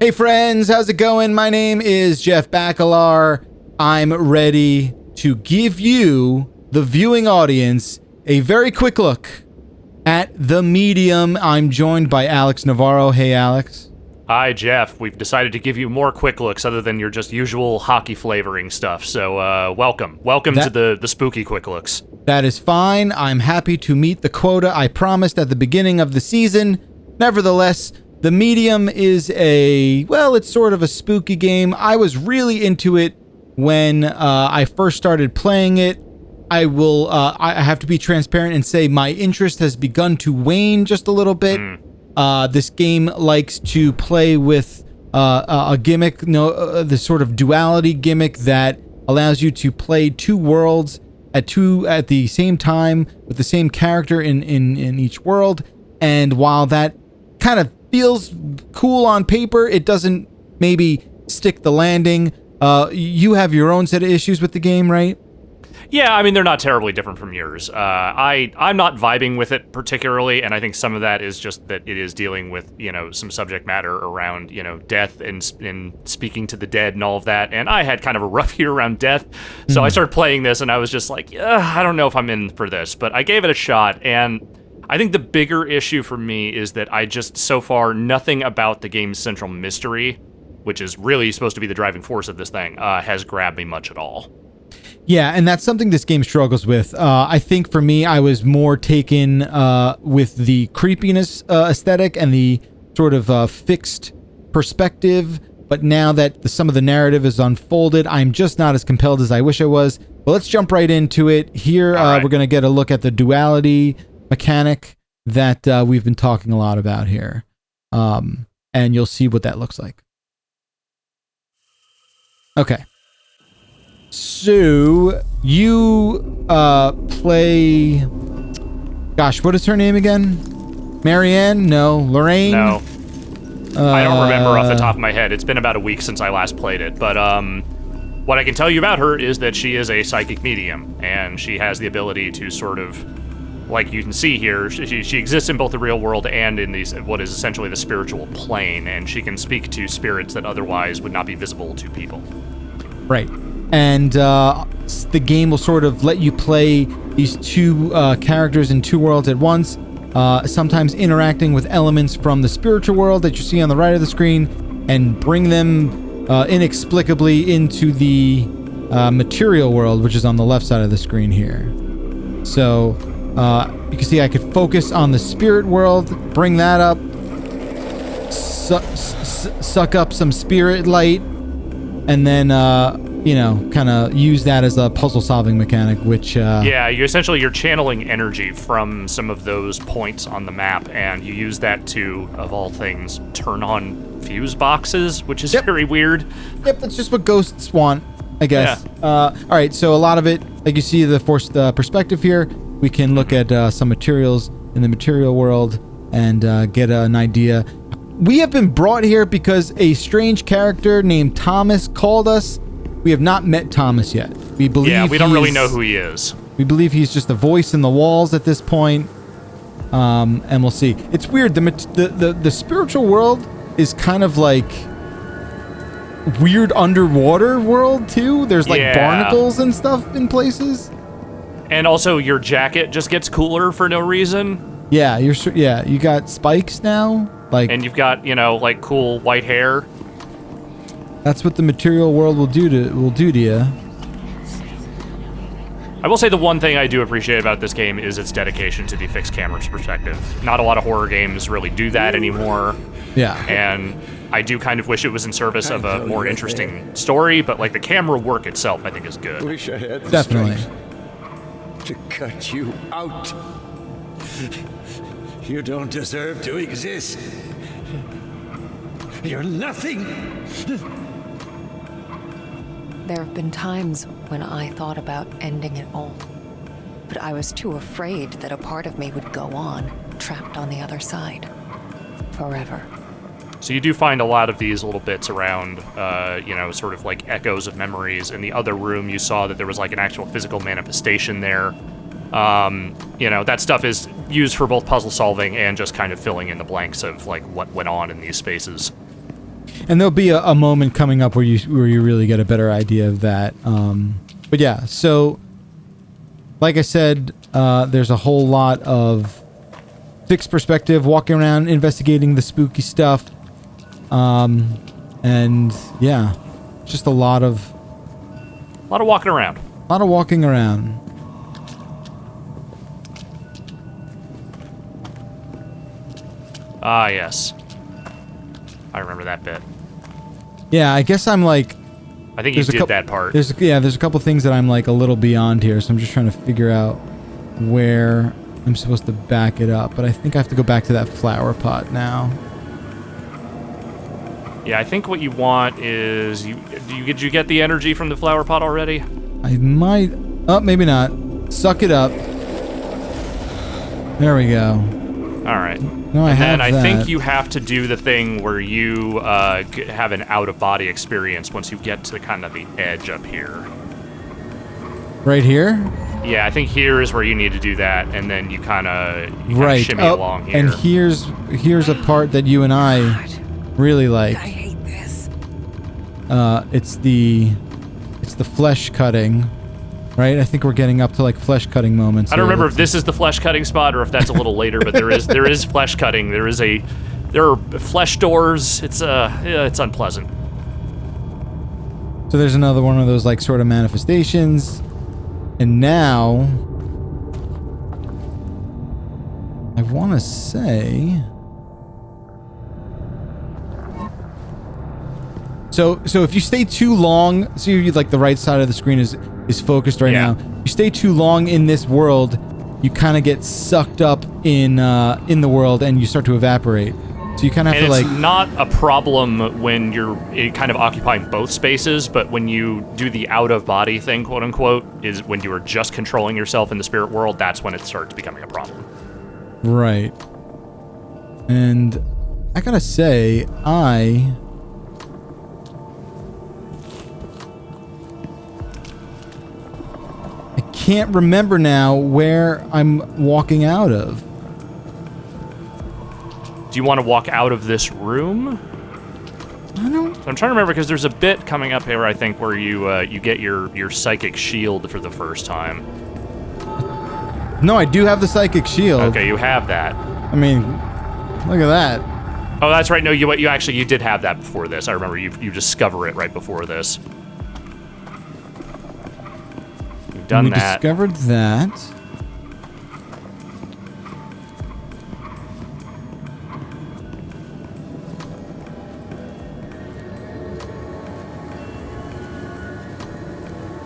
Hey friends, how's it going? My name is Jeff Bakalar. I'm ready to give you, the viewing audience, a very quick look at The Medium. I'm joined by Alex Navarro. Hey, Alex. Hi, Jeff. We've decided to give you more quick looks other than your just usual hockey flavoring stuff. So, welcome. Welcome to the spooky quick looks. That is fine. I'm happy to meet the quota I promised at the beginning of the season. Nevertheless, The Medium is it's sort of a spooky game. I was really into it when I first started playing it. I have to be transparent and say my interest has begun to wane just a little bit. This game likes to play with a gimmick, the sort of duality gimmick that allows you to play two worlds at the same time with the same character in each world. And while that kind of feels cool on paper, it doesn't maybe stick the landing. You have your own set of issues with the game, right? Yeah, I mean, they're not terribly different from yours. I'm not vibing with it particularly, and I think some of that is just that it is dealing with, some subject matter around, death and speaking to the dead and all of that, and I had kind of a rough year around death, so I started playing this, and I was just like, I don't know if I'm in for this, but I gave it a shot, and I think the bigger issue for me is that I just, so far, nothing about the game's central mystery, which is really supposed to be the driving force of this thing, has grabbed me much at all. Yeah, and that's something this game struggles with. I think for me, I was more taken with the creepiness aesthetic and the sort of fixed perspective. But now that some of the narrative is unfolded, I'm just not as compelled as I wish I was. But let's jump right into it. Here, We're going to get a look at the duality mechanic that we've been talking a lot about here. And you'll see what that looks like. Okay. So, you play... Gosh, what is her name again? Marianne? No. Lorraine? No. I don't remember off the top of my head. It's been about a week since I last played it. But what I can tell you about her is that she is a psychic medium. And she has the ability to sort of... Like you can see here, she exists in both the real world and in what is essentially the spiritual plane. And she can speak to spirits that otherwise would not be visible to people. Right. And the game will sort of let you play these two characters in two worlds at once, sometimes interacting with elements from the spiritual world that you see on the right of the screen and bring them inexplicably into the material world, which is on the left side of the screen here. So you can see I could focus on the spirit world, bring that up, suck up some spirit light, and then kind of use that as a puzzle-solving mechanic, which... Yeah, you're channeling energy from some of those points on the map, and you use that to, of all things, turn on fuse boxes, which is very weird. Yep, that's just what ghosts want, I guess. Yeah. All right, so a lot of it, like you see the perspective here, we can look at some materials in the material world and get an idea. We have been brought here because a strange character named Thomas called us. We have not met Thomas yet. We don't really know who he is. We believe he's just a voice in the walls at this point. And we'll see. It's weird. The spiritual world is kind of like weird underwater world too. There's like barnacles and stuff in places. And also your jacket just gets cooler for no reason. Yeah, you got spikes now. And you've got, cool white hair. That's what the material world will do to you. I will say the one thing I do appreciate about this game is its dedication to the fixed camera perspective. Not a lot of horror games really do that anymore. Yeah. And I do kind of wish it was in service of a more interesting story, but the camera work itself I think is good. Wish I had the Definitely. strength to cut you out. You don't deserve to exist. You're nothing. There have been times when I thought about ending it all, but I was too afraid that a part of me would go on, trapped on the other side, forever. So you do find a lot of these little bits around, sort of like echoes of memories. In the other room, you saw that there was like an actual physical manifestation there. That stuff is used for both puzzle solving and just kind of filling in the blanks of like what went on in these spaces. And there'll be a moment coming up where you really get a better idea of that. But yeah, so like I said, there's a whole lot of fixed perspective, walking around, investigating the spooky stuff. And yeah, just a lot of walking around. A lot of walking around. Ah, yes. I remember that bit. Yeah, I guess I'm like... I think you did that part. There's a couple things that I'm like a little beyond here, so I'm just trying to figure out where I'm supposed to back it up. But I think I have to go back to that flower pot now. Yeah, I think what you want is... Did you get the energy from the flower pot already? I might... Oh, maybe not. Suck it up. There we go. Alright. No, I have And that. I think you have to do the thing where you have an out-of-body experience once you get to kind of the edge up here. Right here? Yeah, I think here is where you need to do that, and then you kind of shimmy Oh, along here. and here's a part that you and I really like. I hate this. It's the flesh cutting, right? I think we're getting up to like flesh cutting moments. I don't here. remember if this is the flesh cutting spot or if that's a little later, but there is flesh cutting. There are flesh doors. It's unpleasant. So there's another one of those like sort of manifestations, and now I want to say. So if you stay too long, so you like the right side of the screen is focused right now. You stay too long in this world, you kind of get sucked up in the world and you start to evaporate. So you kind of have to like. It's not a problem when you're kind of occupying both spaces, but when you do the out of body thing, quote unquote, is when you are just controlling yourself in the spirit world. That's when it starts becoming a problem. Right. And I gotta say, I can't remember now where I'm walking out of. Do you want to walk out of this room? I don't. I'm trying to remember because there's a bit coming up here, I think, where you get your psychic shield for the first time. No, I do have the psychic shield. Okay, you have that. I mean, look at that. Oh, that's right. No, you did have that before this. I remember you discover it right before this. You've done we that. Discovered that.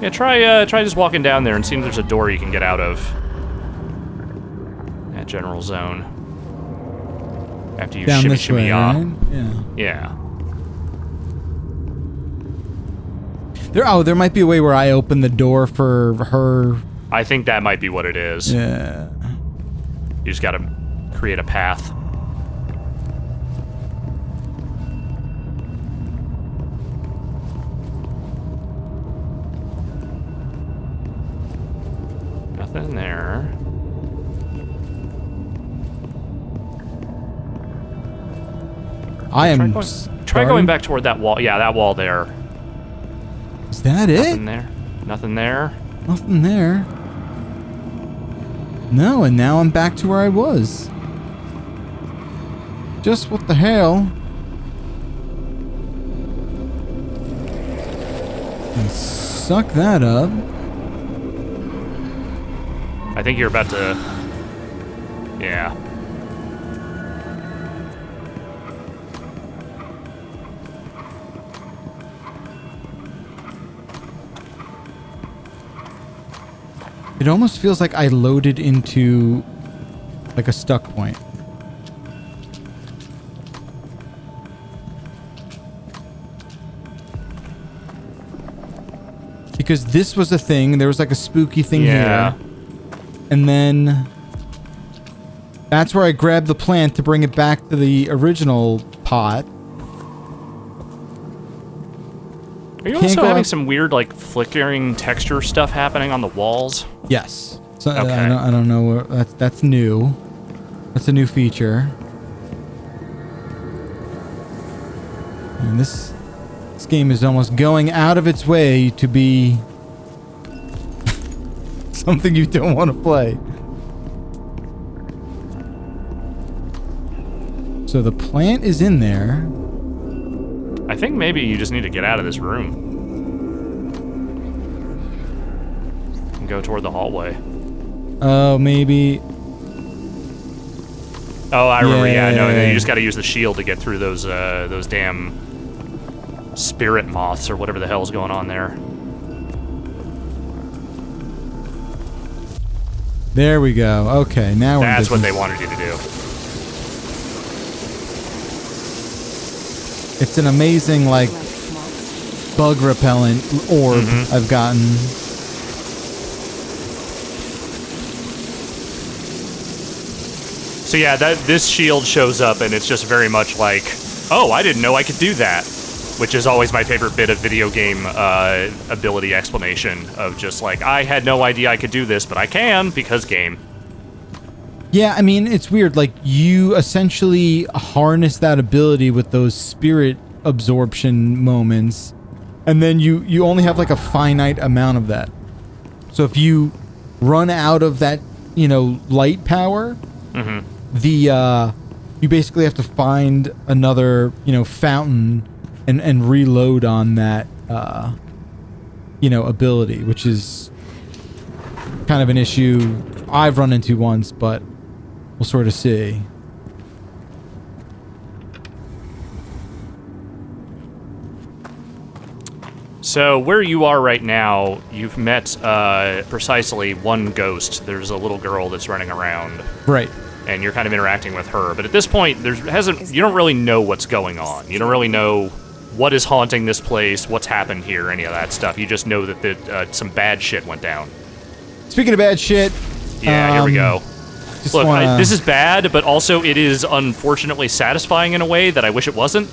Yeah, try just walking down there and seeing if there's a door you can get out of. That general zone. After you Down shimmy this way, off. right? Yeah. Yeah. There might be a way where I open the door for her. I think that might be what it is. Yeah. You just gotta create a path. Nothing there. I am. Try going back toward that wall. Yeah, that wall there. Is that it? Nothing there. Nothing there. Nothing there. No, and now I'm back to where I was. Just what the hell? And suck that up. I think you're about to... Yeah. It almost feels like I loaded into like a stuck point. Because this was a thing, there was like a spooky thing here. And then that's where I grabbed the plant to bring it back to the original pot. Are you also having some weird, like, flickering texture stuff happening on the walls? Yes. So Okay. I don't know. That's new. That's a new feature. And this game is almost going out of its way to be something you don't want to play. So the plant is in there. I think maybe you just need to get out of this room. And go toward the hallway. Oh, maybe. Oh, I remember. Yeah, no. And then Yeah. you just got to use the shield to get through those damn spirit moths or whatever the hell's going on there. There we go. Okay, now we're. That's what they wanted you to do. It's an amazing, like, bug repellent orb I've gotten. So yeah, this shield shows up, and it's just very much like, oh, I didn't know I could do that, which is always my favorite bit of video game ability explanation of just like, I had no idea I could do this, but I can because game. Yeah, I mean, it's weird. Like, you essentially harness that ability with those spirit absorption moments, and then you only have like a finite amount of that. So if you run out of that, light power, you basically have to find another, fountain and reload on that, ability, which is kind of an issue I've run into once, but we'll sort of see. So where you are right now, you've met precisely one ghost. There's a little girl that's running around. Right. And you're kind of interacting with her. But at this point, you don't really know what's going on. You don't really know what is haunting this place, what's happened here, any of that stuff. You just know that some bad shit went down. Speaking of bad shit. Yeah, here we go. Look, this is bad, but also it is unfortunately satisfying in a way that I wish it wasn't.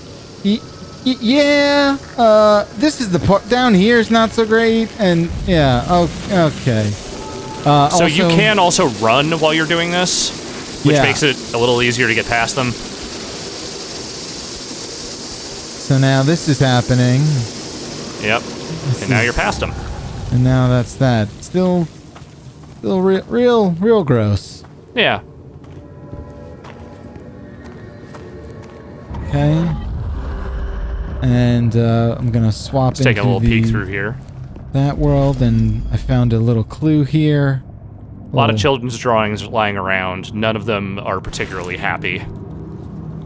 Yeah, this is the part down here is not so great, and yeah, okay. So you can also run while you're doing this, which makes it a little easier to get past them. So now this is happening. Yep, and now you're past them. And now that's that. Still real gross. Yeah. Okay. And I'm gonna swap Let's take a into little peek through here. That world, and I found a little clue here. A lot of children's drawings lying around. None of them are particularly happy.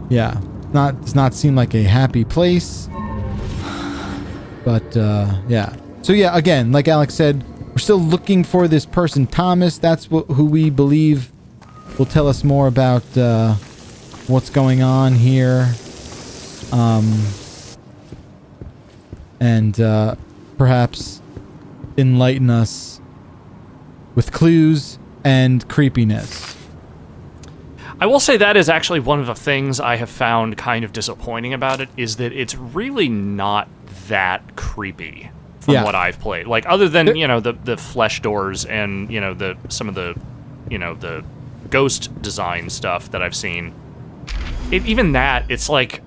Yeah, does not seem like a happy place. But yeah. So yeah, again, like Alex said, we're still looking for this person, Thomas. That's who we believe will tell us more about what's going on here. And perhaps enlighten us with clues and creepiness. I will say that is actually one of the things I have found kind of disappointing about it, is that it's really not that creepy from what I've played. Like, other than, the flesh doors and, some of the ghost design stuff that I've seen. Even that, it's like,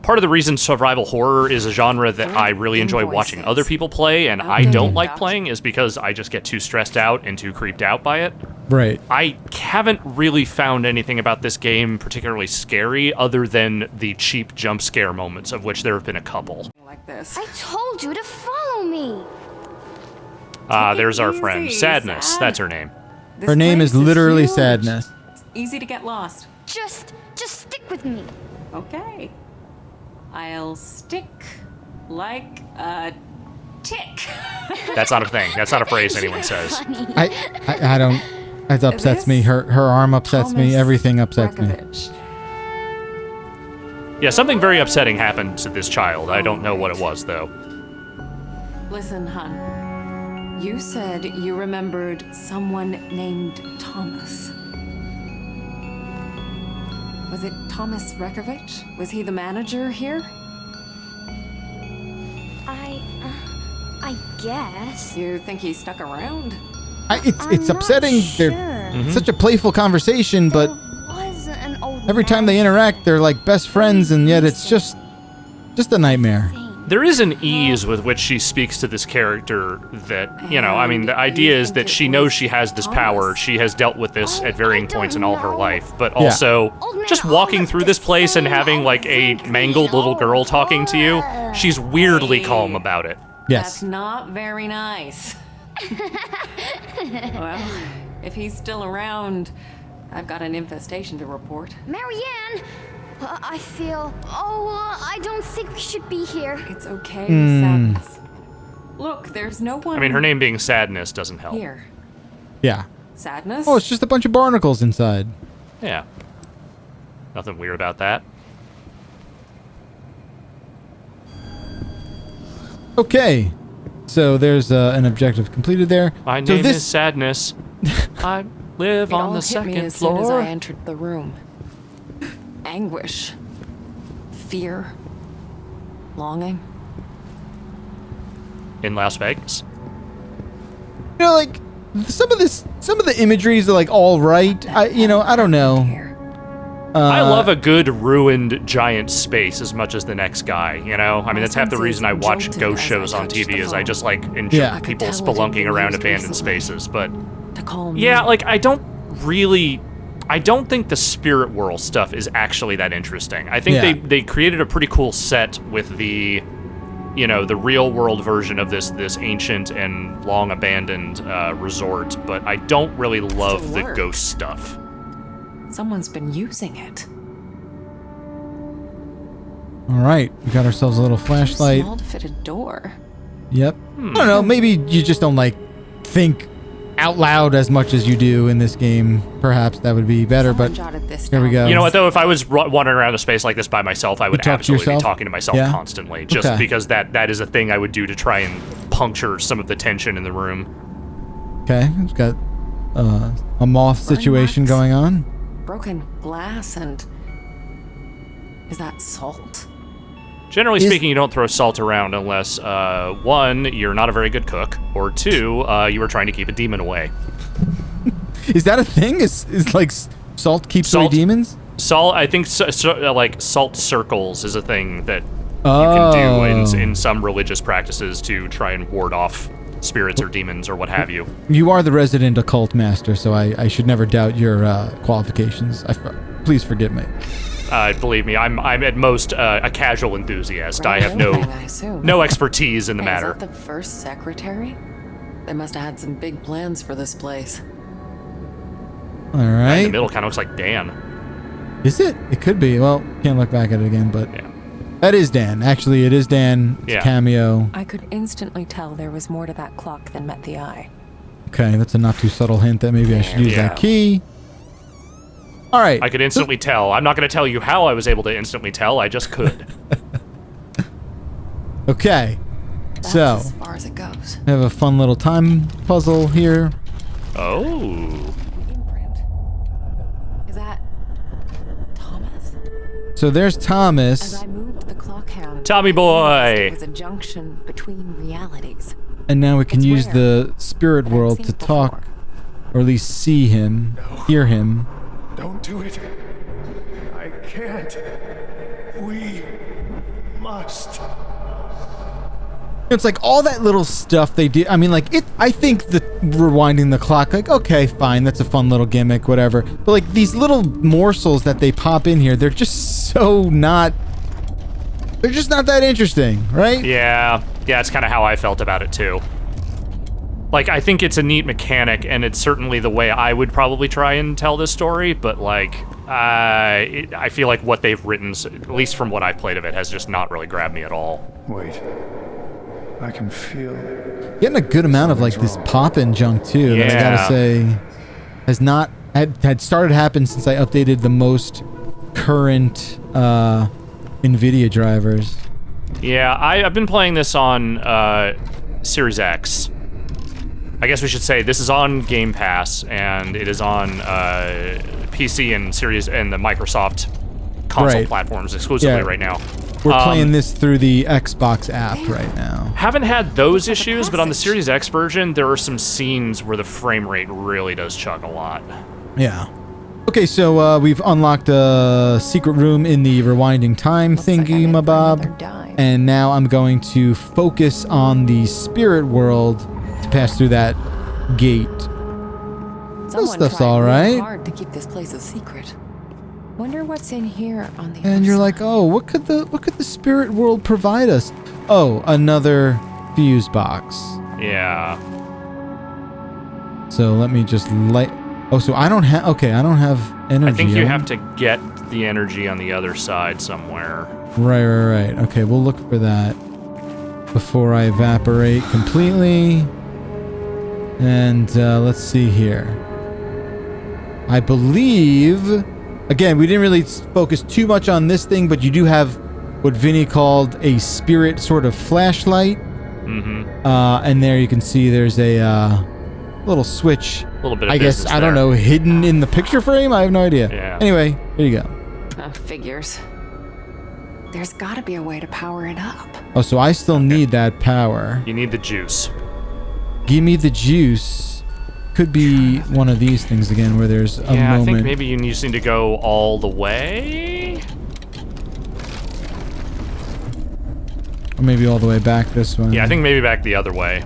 part of the reason survival horror is a genre that I really enjoy watching other people play, and I don't like playing, is because I just get too stressed out and too creeped out by it. Right. I haven't really found anything about this game particularly scary, other than the cheap jump scare moments, of which there have been a couple. Like this. I told you to follow me. There's our friend. Sadness, that's her name. Her name is literally Sadness. It's easy to get lost. Just stick with me. Okay. I'll stick like a tick. That's not a thing. That's not a phrase anyone says. I don't. It upsets me. Her arm upsets me. Everything upsets me. Yeah, something very upsetting happened to this child. I don't know what it was, though. Listen, hon. You said you remembered someone named Thomas. Was it Thomas Rekovich? Was he the manager here? I guess. You think he stuck around? It's I'm upsetting. not sure. They're such a playful conversation, but There was an old every time they interact, they're like best friends, and yet it's just Just a nightmare. There is an ease with which she speaks to this character that, you know, I mean, the idea is that she knows she has this power. She has dealt with this at varying points in all her life. But also, just walking through this place and having, like, a mangled little girl talking to you, she's weirdly calm about it. Yes. That's not very nice. Well, if he's still around, I've got an infestation to report. Marianne! I feel... I don't think we should be here. It's okay, Sadness. Look, there's no one... I mean, her name being Sadness doesn't help. Here. Yeah. Sadness? Oh, it's just a bunch of barnacles inside. Yeah. Nothing weird about that. Okay. So there's an objective completed there. My name is Sadness. I live It on all the hit me second as soon as floor. I entered the room. Anguish. Fear. Longing. In Las Vegas. You know, like some of the imageries are like all right. I don't know. Here. I love a good ruined giant space as much as the next guy, you know? I mean, that's half the reason I watch ghost shows on TV is I just, like, enjoy people spelunking around abandoned spaces, but... To calm Yeah, me. like, I don't think the spirit world stuff is actually that interesting. I think they created a pretty cool set with the, you know, the real world version of this ancient and long abandoned resort, but I don't really love the work. ghost stuff. Someone's been using it. All right, we got ourselves a little flashlight. Small to fit a door. Yep. I don't know. Maybe you just don't like think out loud as much as you do in this game. Perhaps that would be better. Someone But jotted this here we down. go. You know what, though? If I was wandering around a space like this by myself, I would talk to absolutely be yourself? talking to myself Yeah? constantly, just Okay. because that is a thing I would do to try and puncture some of the tension in the room. Okay, it's got a moth situation marks. going on. Broken glass and... Is that salt? Generally speaking, you don't throw salt around unless, one, you're not a very good cook, or two, you were trying to keep a demon away. Is that a thing? Is like salt keeps away Salt? demons? Salt, I think, like, salt circles is a thing that you can do in some religious practices to try and ward off spirits or demons or what have you. You are the resident occult master, so I should never doubt your qualifications. Please forgive me. Believe me, I'm at most a casual enthusiast. I have I assume. no expertise in the Hey, matter. Is that the first secretary? They must have had some big plans for this place. All In the right. middle kind of looks like Dan. Is it? It could be. Well, can't look back at it again, but Yeah. that is Dan. Actually, it is Dan. It's a Yeah. cameo. I could instantly tell there was more to that clock than met the eye. Okay, that's a not too subtle hint that maybe I should use Yeah. that key. All right. I could instantly tell. I'm not going to tell you how I was able to instantly tell. I just could. Okay. That's So, as far as it goes. we have a fun little time puzzle here. Oh. Imprint. Is that Thomas? So there's As Thomas, I moved the clock hand, Tommy it boy. was a junction between realities. and now we can It's use rare. the spirit I've world seen to it talk, before. or at least see him, hear him. Don't do it. I can't. We must. It's like all that little stuff they did. I mean, like I think the rewinding the clock, like, okay, fine, that's a fun little gimmick, whatever. But like these little morsels that they pop in here, they're just so not. They're just not that interesting, right? Yeah, it's kind of how I felt about it too. Like, I think it's a neat mechanic, and it's certainly the way I would probably try and tell this story, but, like, I feel like what they've written, at least from what I've played of it, has just not really grabbed me at all. Wait. I can feel. Getting a good amount of like this pop-in junk too. That I Yeah. gotta say, has not had started to happen since I updated the most current NVIDIA drivers. Yeah, I've been playing this on Series X. I guess we should say this is on Game Pass, and it is on PC and Series and the Microsoft console Right. platforms exclusively Yeah. right now. We're playing this through the Xbox app right now. Haven't had those issues, but on the Series X version, there are some scenes where the frame rate really does chug a lot. Yeah. Okay, so we've unlocked a secret room in the rewinding time Looks like I'm in for thingy-mabob. another dive. And now I'm going to focus on the spirit world to pass through that gate. Someone stuff's tried all real right. hard to keep this place a secret. Wonder what's in here on the And other you're like, side. oh, what could the spirit world provide us? Oh, another fuse box. Yeah. So let me just light. Oh, so I don't have. Okay, I don't have energy. I think you have to get the energy on the other side somewhere. Right. Okay, we'll look for that before I evaporate completely. And let's see here. I believe. Again, we didn't really focus too much on this thing, but you do have what Vinny called a spirit sort of flashlight. Mm-hmm. And there you can see there's a little switch. A little bit of I guess, business I don't there. know, hidden in the picture frame? I have no idea. Yeah. Anyway, here you go. Figures. There's got to be a way to power it up. Oh, so I still need that power. You need the juice. Give me the juice. Could be one of these things again where there's a Yeah, moment. I think maybe you just need to go all the way. Or maybe all the way back this one. Yeah, I think maybe back the other way.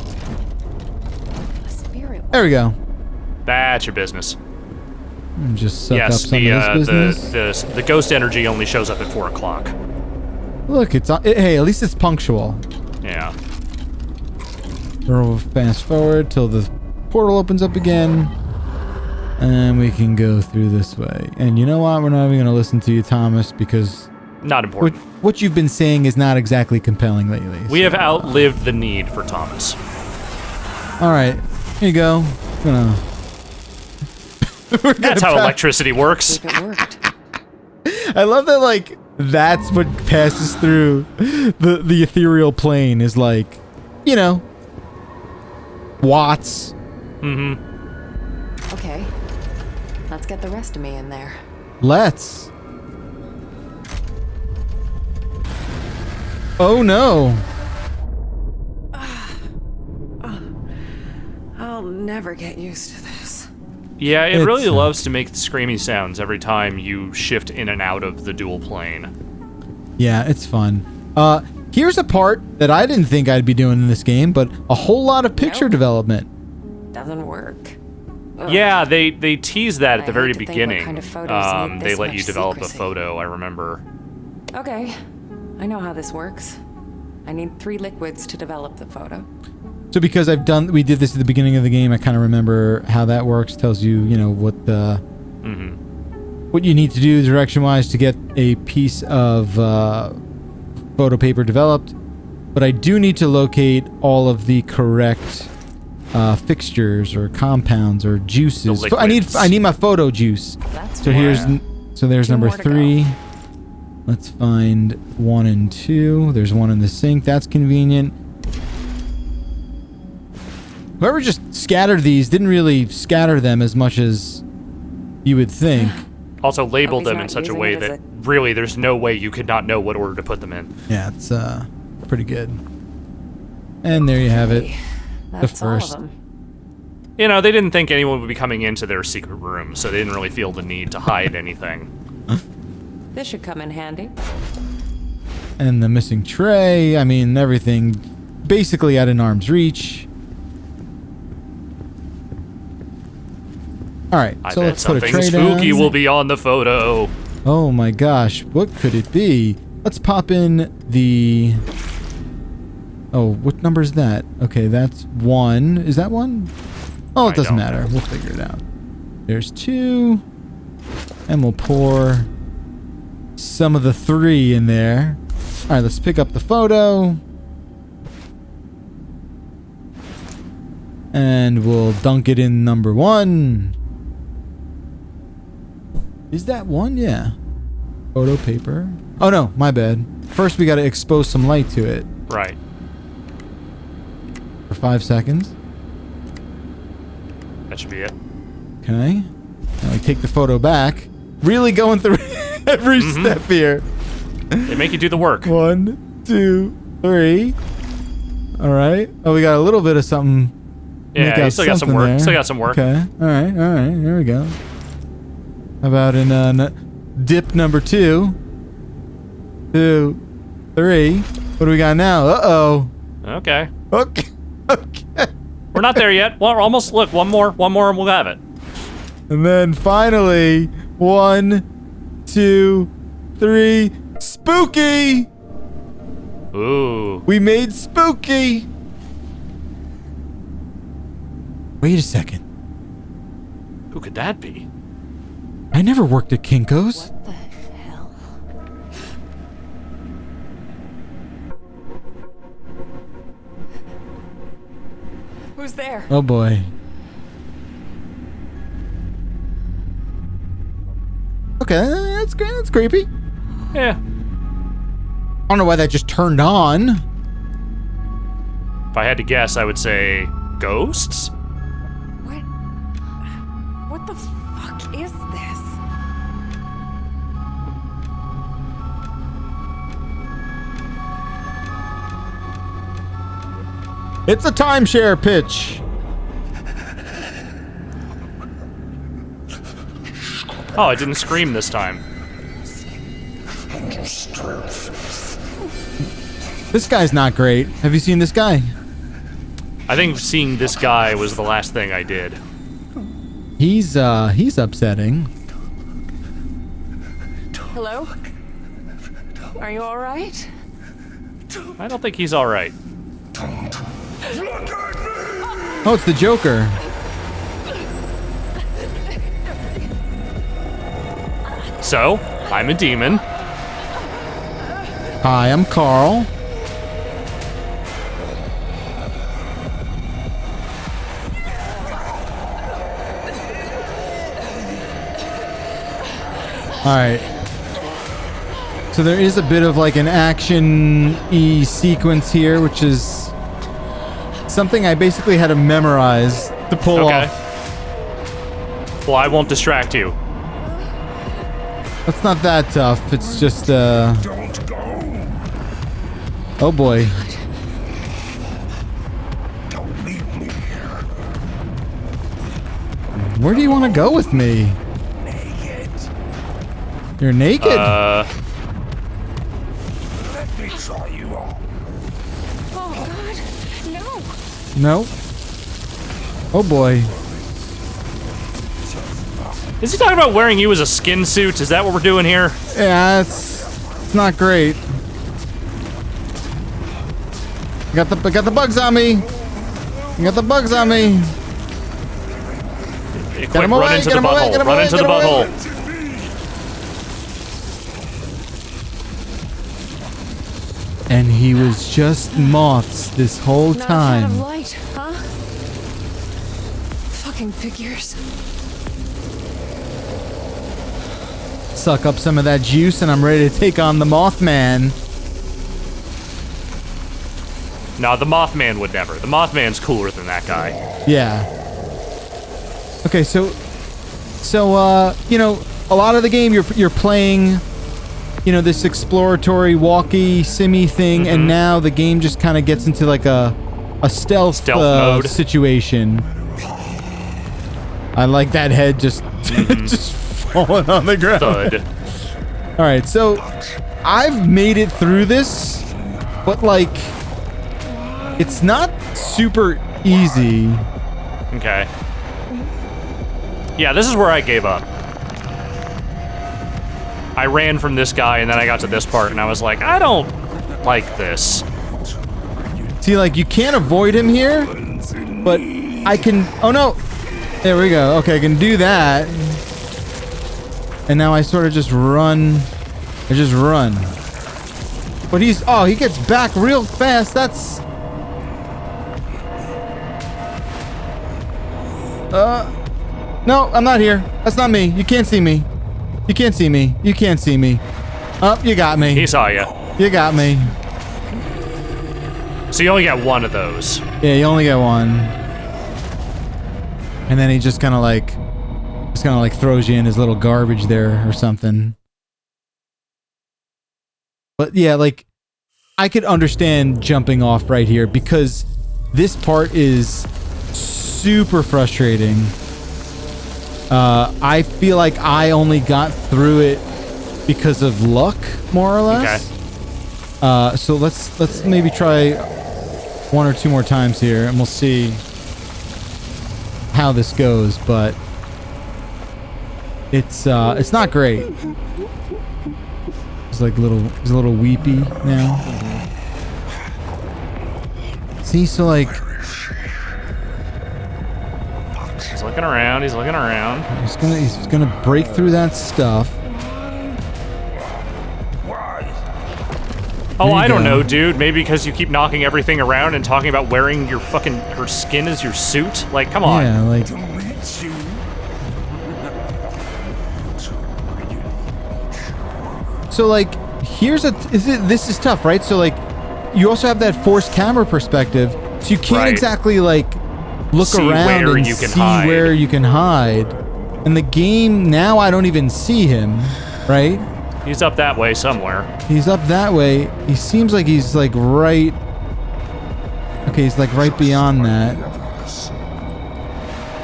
A spirit. There we go. That's your business. Just suck Yes, up some of this business. the ghost energy only shows up at 4 o'clock. Look, hey, at least it's punctual. Yeah. We'll fast forward till the portal opens up again. And we can go through this way. And you know what? We're not even going to listen to you, Thomas, because Not important. what you've been saying is not exactly compelling lately. We have outlived the need for Thomas. All right. Here you go. That's how electricity works. If it worked. I love that, like, that's what passes through the ethereal plane is like, you know, watts. Mm-hmm. Okay. Let's get the rest of me in there. Let's. Oh no. I'll never get used to this. Yeah, it It's, really loves to make screamy sounds every time you shift in and out of the dual plane. Yeah, it's fun. Here's a part that I didn't think I'd be doing in this game, but a whole lot of picture Nope. development. Doesn't work. Ugh. Yeah, they tease that at the I very hate to think what beginning. kind of photos need They this let you much develop a secrecy. photo, I remember. Okay. I know how this works. I need 3 liquids to develop the photo. So because we did this at the beginning of the game, I kind of remember how that works. Tells you, you know, what you need to do direction-wise to get a piece of photo paper developed. But I do need to locate all of the correct fixtures or compounds or juices. The I liquids. need my photo juice. That's So fine. there's 2 number more to go. 3. Let's find 1 and 2. There's 1 in the sink. That's convenient. Whoever just scattered these didn't really scatter them as much as you would think. Also labeled he's them in not such a using way it as that really there's no way you could not know what order to put them in. Yeah, it's pretty good. And there you have it. That's all first. of them. You know, they didn't think anyone would be coming into their secret room, so they didn't really feel the need to hide anything. This should come in handy. And the missing tray. I mean, everything basically at an arm's reach. All right, I so bet let's put a something tray spooky down. will be on the photo. Oh my gosh, what could it be? Let's pop in the... Oh, what number is that? Okay, that's 1. Is that 1? Oh, it I doesn't don't matter. know. We'll figure it out. There's 2. And we'll pour some of the 3 in there. All right, let's pick up the photo. And we'll dunk it in number 1. Is that 1? Yeah. Photo paper. Oh no, my bad. First we gotta expose some light to it Right. for 5 seconds. That should be it. Okay. Now we take the photo back. Really going through every step here. They make you do the work. 1, 2, 3. All right. Oh, we got a little bit of something. Make Yeah, you out still got some something work. there. Still got some work. Okay. All right. Here we go. How about in dip number 2, 2, 3. What do we got now? Uh-oh. Okay. Okay. Okay. We're not there yet. We're almost. Look, one more, and we'll have it. And then finally, 1, 2, 3. Spooky! Ooh. We made spooky! Wait a second. Who could that be? I never worked at Kinko's. What the hell? Who's there? Oh boy. Okay, that's good. That's creepy. Yeah. I don't know why that just turned on. If I had to guess, I would say ghosts. What the fuck is this? It's a timeshare pitch. Oh, it didn't scream this time. This guy's not great. Have you seen this guy? I think seeing this guy was the last thing I did. He's upsetting. Hello? Are you all right? I don't think he's all right. Oh, it's the Joker. So, I'm a demon. Hi, I'm Carl. Alright. So there is a bit of like an action-y sequence here, which is something I basically had to memorize to pull off. Well, I won't distract you. It's not that tough. It's just, Don't go. oh boy. Don't leave me here. Where do you want to go with me? Naked. You're naked? Let me try you on. Oh god, no! No. Oh boy. Is he talking about wearing you as a skin suit? Is that what we're doing here? Yeah, it's not great. I got the bugs on me. I got the bugs on me. Quick, him run away, into get the him away, butthole. get him Run away, into get the him away. butthole. And he was just moths this whole Not a fan of time. light, huh? Fucking figures. Suck up some of that juice and I'm ready to take on the Mothman. No, the Mothman would never. The Mothman's cooler than that guy. Yeah. Okay, so you know, a lot of the game you're playing, you know, this exploratory walkie simmy thing, and now the game just kind of gets into like a stealth mode situation. I like that head just just falling on the ground. Thud. All right, so I've made it through this, but like it's not super easy. Okay. Yeah, this is where I gave up. I ran from this guy, and then I got to this part, and I was like, I don't like this. See, like, you can't avoid him here, but I can... Oh, no! There we go. Okay, I can do that. And now I sort of just run. I just run. But he's... Oh, he gets back real fast. That's... No, I'm not here. That's not me. You can't see me. You can't see me. You can't see me. Oh, you got me. He saw you. You got me. So you only got one of those. Yeah, you only get one. And then he just kind of like throws you in his little garbage there or something. But yeah, like I could understand jumping off right here because this part is super frustrating. I feel like I only got through it because of luck, more or less. So let's maybe try 1 or 2 more times here, and we'll see how this goes. But it's not great. He's like he's a little weepy now. See, so like He's looking around. He's looking around. he's gonna break through that stuff. Oh, There you I don't go. know, dude. Maybe because you keep knocking everything around and talking about wearing your her skin as your suit. Like, come on. Yeah, like so like this is tough, right? So like you also have that forced camera perspective, so you can't Right. exactly like look See around where and you can see hide. where you can hide. In the game now, I don't even see him, right? He's up that way somewhere. He's up that way. He seems like he's like right. Okay, he's like right beyond that.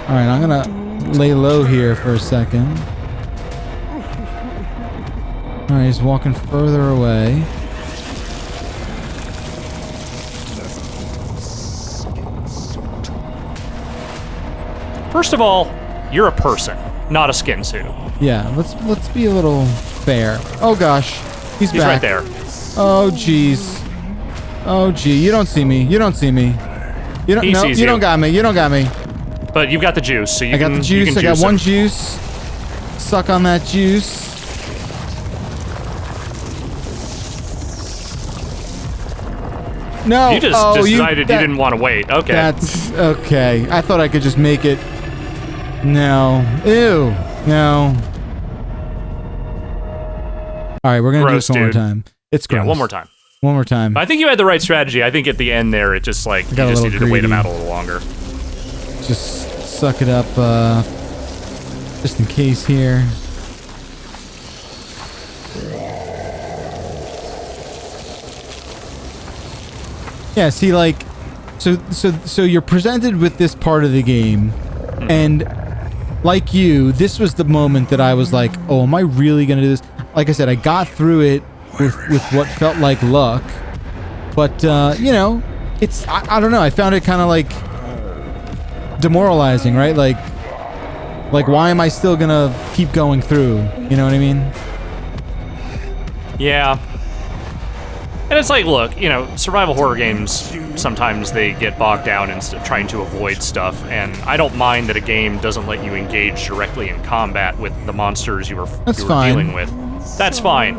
All right, I'm gonna lay low here for a second. All right, he's walking further away. First of all, you're a person, not a skin suit. Yeah, let's be a little fair. Oh gosh, he's He's back. right there. Oh jeez. Oh gee, you don't see me. You don't see me. You don't. He No, sees you you. don't got me. You don't got me. But you've got the juice, so you I got can the you juice. can I got juice one him. juice. Suck on that juice. No. You just oh, decided that- you didn't want to wait. Okay. That's okay. I thought I could just make it. No. Ew. No. All right, we're gonna do Gross, this one more dude. time. It's gross. Yeah, one more time. One more time. I think you had the right strategy. I think at the end there, it just like you got a just little needed to wait him greedy. out a little longer. Just suck it up, just in case here. Yeah, see, like, so you're presented with this part of the game, and like you, this was the moment that I was like, oh, am I really gonna do this? Like I said, I got through it with what felt like luck, but you know, it's I don't know. I found it kind of like demoralizing, right? Like why am I still gonna keep going through? You know what I mean? Yeah. And it's like, look, you know, survival horror games, sometimes they get bogged down in trying to avoid stuff, and I don't mind that a game doesn't let you engage directly in combat with the monsters you were fine. dealing with. That's fine.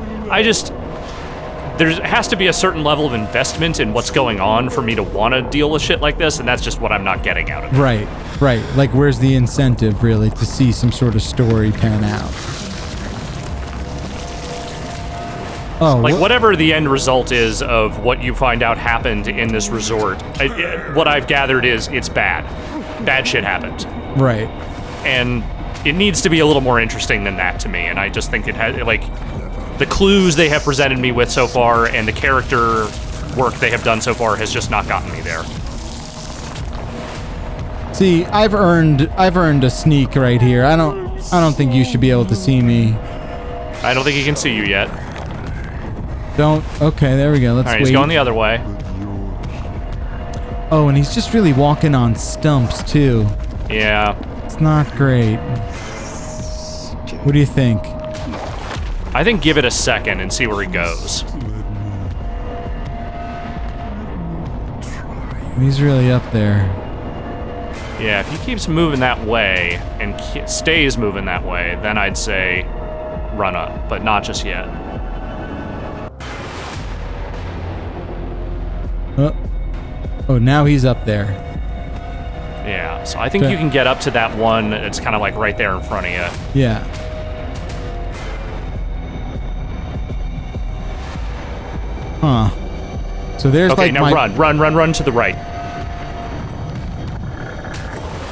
There has to be a certain level of investment in what's going on for me to want to deal with shit like this, and that's just what I'm not getting out of it. Right. Like, where's the incentive, really, to see some sort of story pan out? Oh, Like, whatever the end result is of what you find out happened in this resort, what I've gathered is it's bad. Bad shit happened. Right. And it needs to be a little more interesting than that to me, and I just think it has, like, the clues they have presented me with so far and the character work they have done so far has just not gotten me there. See, I've earned a sneak right here. I don't think you should be able to see me. I don't think he can see you yet. Don't. Okay, there we go. Let's All right, wait. he's going the other way. Oh, and he's just really walking on stumps too. Yeah. It's not great. What do you think? I think give it a second and see where he goes. He's really up there. Yeah, if he keeps moving that way and stays moving that way, then I'd say run up, but not just yet. Oh, now he's up there. Yeah, so I think Okay. you can get up to that one. It's kind of like right there in front of you. Yeah. Huh. So there's Okay, like now my run to the right.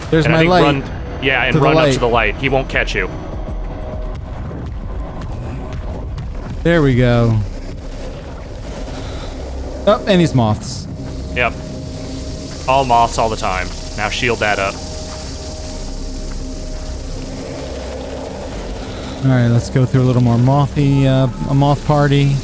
there's And my I think light. run, yeah, and to the run up light. to the light. He won't catch you. There we go. Oh, and he's moths. Yep. All moths all the time. Now shield that up. All right, let's go through a little more a moth party.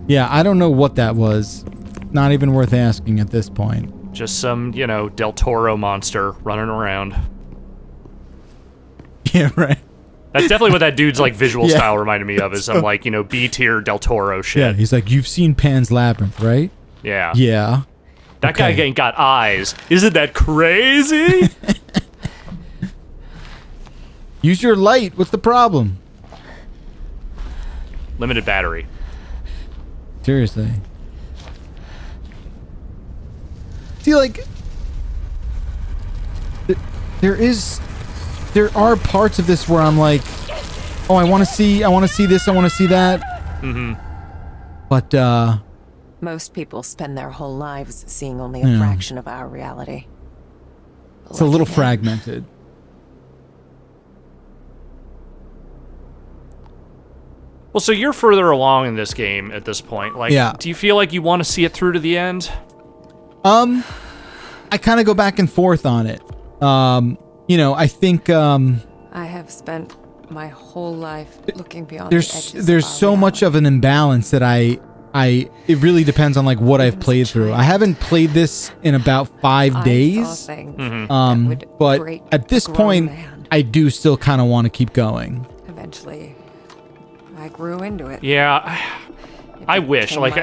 Yeah, I don't know what that was. Not even worth asking at this point. Just some, you know, Del Toro monster running around. Yeah, right. That's definitely what that dude's like visual style reminded me of. Is some like, you know, B-tier Del Toro shit. Yeah, he's like, you've seen Pan's Labyrinth, right? Yeah. Yeah. That guy ain't got eyes. Isn't that crazy? Use your light. What's the problem? Limited battery. Seriously. See, like, there are parts of this where I'm like, oh, I want to see this, I want to see that. Mm-hmm. But, Most people spend their whole lives seeing only a fraction of our reality. it's a little fragmented. Well, so you're further along in this game at this point. Like, do you feel like you want to see it through to the end? I kind of go back and forth on it. You know, I think I have spent my whole life looking beyond the edges there's of our so much of an imbalance that it really depends on like what I've played through. I haven't played this in about 5 days. But at this point, I do still kind of want to keep going. Eventually, I grew into it. Yeah, I wish. Like,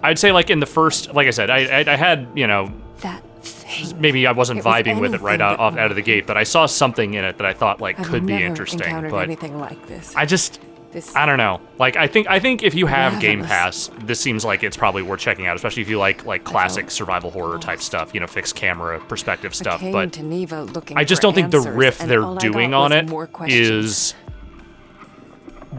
I'd say like in the first, like I said, I had, you know, that thing. Maybe I wasn't vibing with it right out but of the gate, but I saw something in it that I thought like I've could be never interesting. encountered But anything like this. I don't know. Like I think if you have Game Pass, this seems like it's probably worth checking out, especially if you like classic survival horror type stuff, you know, fixed camera perspective stuff. But I just don't think the riff they're doing on it is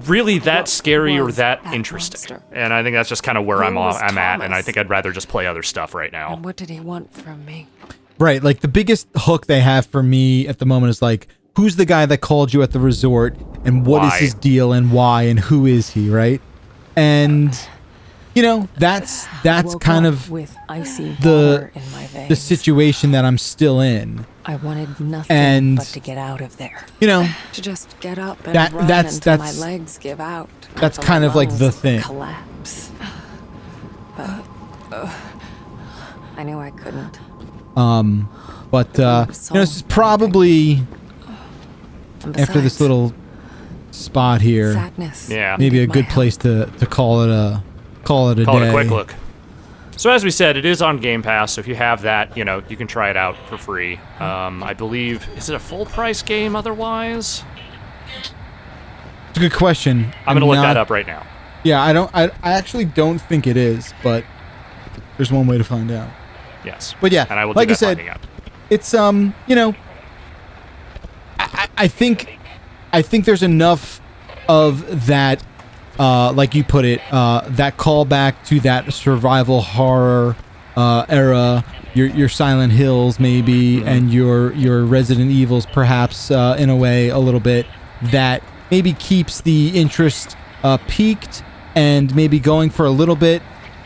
really that scary or that interesting. And I think that's just kind of where I'm at, and I think I'd rather just play other stuff right now. And what did he want from me? Right, like the biggest hook they have for me at the moment is like, who's the guy that called you at the resort, and what is his deal, and why, and who is he, right? And you know, that's kind of with icy water in my veins. The situation that I'm still in. I wanted nothing but to get out of there. You know, to just get up and run until my legs give out. That's kind of like the thing. Collapse. But I knew I couldn't. But you know, this is probably after this little spot here. Sadness. Yeah. Maybe a good place to call it a day. Call it a quick look. So as we said, it is on Game Pass, so if you have that, you know, you can try it out for free. I believe, is it a full price game otherwise? It's a good question. I'm gonna look that up right now. Yeah, I actually don't think it is, but there's one way to find out. Yes. But yeah, and I will like do I said, it's you know, I think there's enough of that. Like you put it, that callback to that survival horror era, your Silent Hills maybe, and your Resident Evils perhaps in a way a little bit, that maybe keeps the interest peaked and maybe going for a little bit.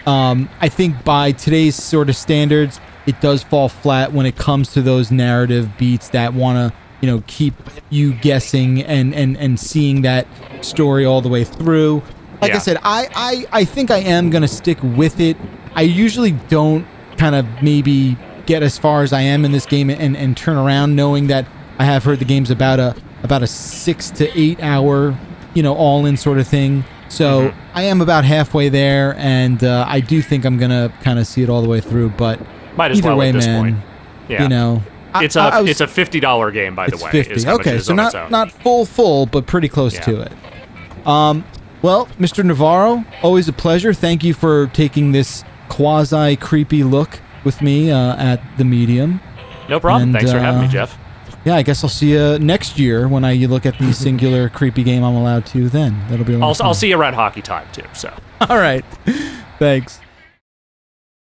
I think by today's sort of standards, it does fall flat when it comes to those narrative beats that want to, you know, keep you guessing and seeing that story all the way through. Like I said, I think I am going to stick with it. I usually don't kind of maybe get as far as I am in this game and turn around knowing that I have heard the game's about a 6 to 8 hour, you know, all in sort of thing. So I am about halfway there, and I do think I'm going to kind of see it all the way through, but might as either well way, at this man, point. Yeah. You know, it's a $50 game, by the way. It's 50. Okay, so not full, but pretty close to it. Well, Mr. Navarro, always a pleasure. Thank you for taking this quasi-creepy look with me at the Medium. No problem. And, thanks for having me, Jeff. Yeah, I guess I'll see you next year when you look at the singular creepy game I'm allowed to then. That'll be a lot of fun. I'll see you around hockey time, too. So. All right. Thanks.